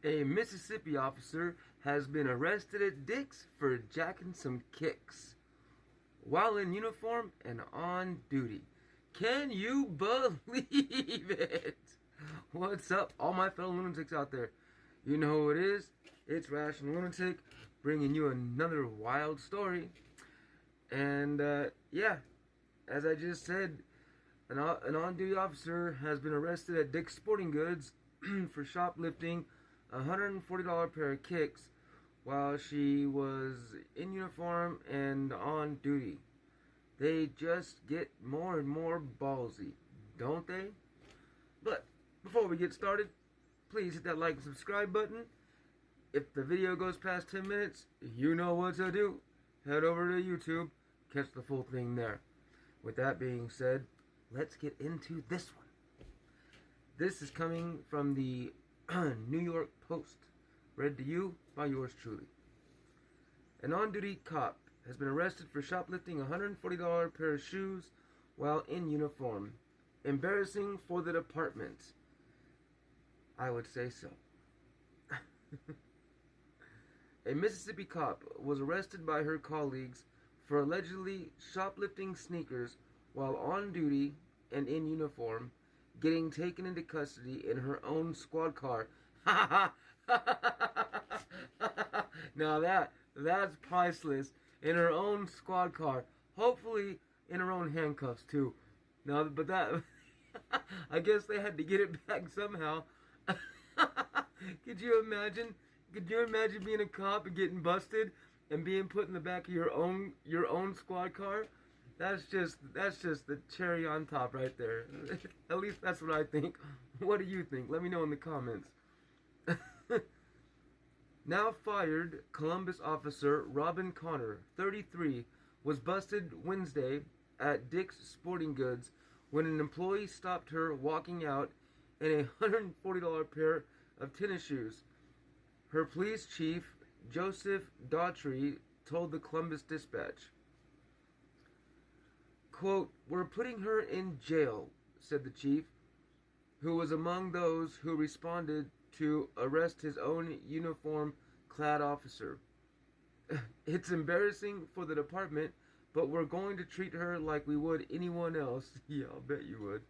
A Mississippi officer has been arrested at Dick's for jacking some kicks while in uniform and on duty. Can you believe it? What's up, all my fellow lunatics out there? You know who it is. It's Rational Lunatic, bringing you another wild story. And, yeah, as I just said, an on-duty officer has been arrested at Dick's Sporting Goods for shoplifting a $140 pair of kicks while she was in uniform and on duty. They just get more and more ballsy, don't they? But before we get started, please hit that like and subscribe button. If the video goes past 10 minutes, you know what to do. Head over to YouTube, catch the full thing there. With that being said, let's get into this one. This is coming from the New York Post, read to you by yours truly. An on-duty cop has been arrested for shoplifting a $140 pair of shoes while in uniform. Embarrassing for the department. I would say so. A Mississippi cop was arrested by her colleagues for allegedly shoplifting sneakers while on duty and in uniform, getting taken into custody in her own squad car. Now that's priceless. In her own squad car. Hopefully in her own handcuffs too. Now, but that I guess they had to get it back somehow. Could you imagine? Could you imagine being a cop and getting busted and being put in the back of your own squad car? That's just the cherry on top right there. At least that's what I think. What do you think? Let me know in the comments. Now fired Columbus officer Robin Connor, 33, was busted Wednesday at Dick's Sporting Goods when an employee stopped her walking out in a $140 pair of tennis shoes. Her police chief, Joseph Daughtry, told the Columbus Dispatch. Quote, "We're putting her in jail," said the chief, who was among those who responded to arrest his own uniform-clad officer. "It's embarrassing for the department, but we're going to treat her like we would anyone else." Yeah, I'll bet you would.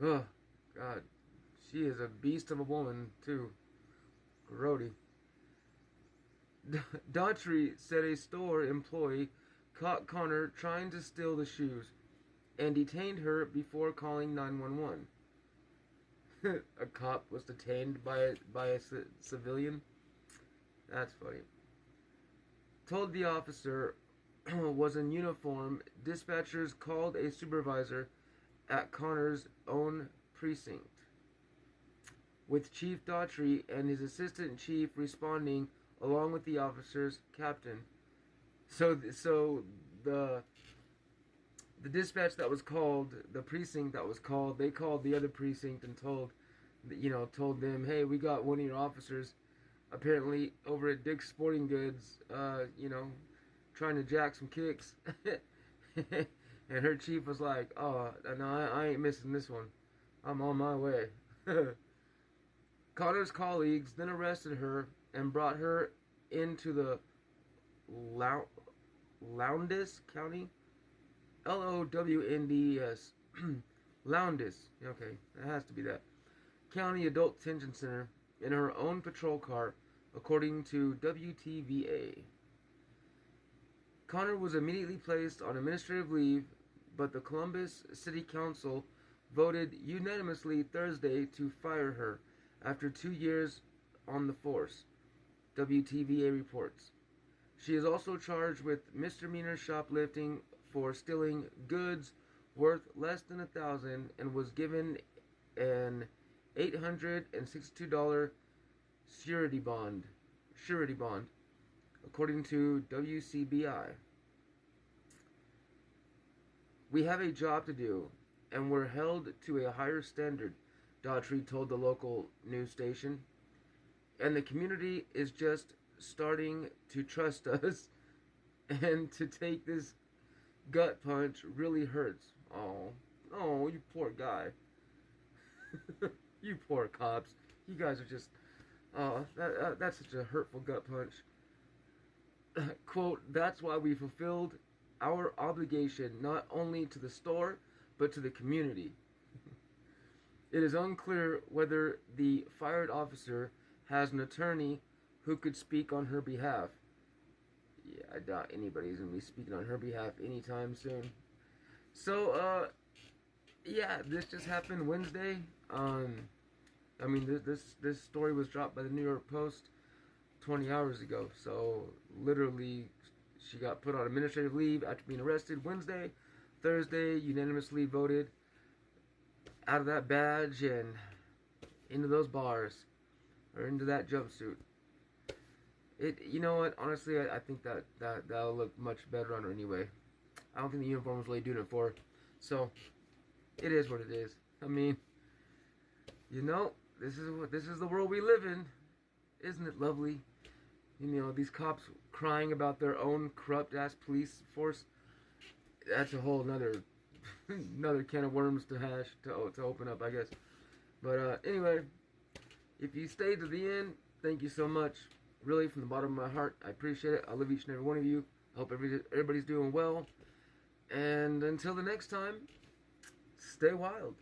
Oh, God. She is a beast of a woman, too. Grody. Daughtry said a store employee caught Connor trying to steal the shoes and detained her before calling 911. A cop was detained by a civilian? That's funny. Told the officer was in uniform, dispatchers called a supervisor at Connor's own precinct, with Chief Daughtry and his assistant chief responding along with the officer's captain. So the dispatch that was called, the precinct that was called, they called the other precinct and told them, hey, we got one of your officers apparently over at Dick's Sporting Goods, trying to jack some kicks. And her chief was like, oh, no, I ain't missing this one. I'm on my way. Connor's colleagues then arrested her and brought her into the Lowndes County, Lowndes, Lowndes, okay, it has to be that, County Adult Detention Center in her own patrol car, according to WTVA. Connor was immediately placed on administrative leave, but the Columbus City Council voted unanimously Thursday to fire her after 2 years on the force, WTVA reports. She is also charged with misdemeanor shoplifting for stealing goods worth less than $1,000 and was given an $862 surety bond, according to WCBI. We have a job to do, and we're held to a higher standard, Daughtry told the local news station. And the community is just starting to trust us, and to take this gut punch really hurts. Oh, you poor guy. You poor cops. You guys are just Oh, that's such a hurtful gut punch. Quote, that's why we fulfilled our obligation not only to the store, but to the community. It is unclear whether the fired officer has an attorney who could speak on her behalf. Yeah, I doubt anybody's going to be speaking on her behalf anytime soon. So, yeah, this just happened Wednesday. I mean, this story was dropped by the New York Post 20 hours ago. So, literally, she got put on administrative leave after being arrested Wednesday. Thursday, unanimously voted out of that badge and into those bars, or into that jumpsuit. You know what? Honestly, I think that'll look much better on her anyway. I don't think the uniform was really doing it for her. So, it is what it is. I mean, this is the world we live in. Isn't it lovely? These cops crying about their own corrupt ass police force. That's a whole another can of worms to open up, I guess. But anyway, if you stayed to the end, thank you so much. Really, from the bottom of my heart, I appreciate it. I love each and every one of you. I hope everybody's doing well. And until the next time, stay wild.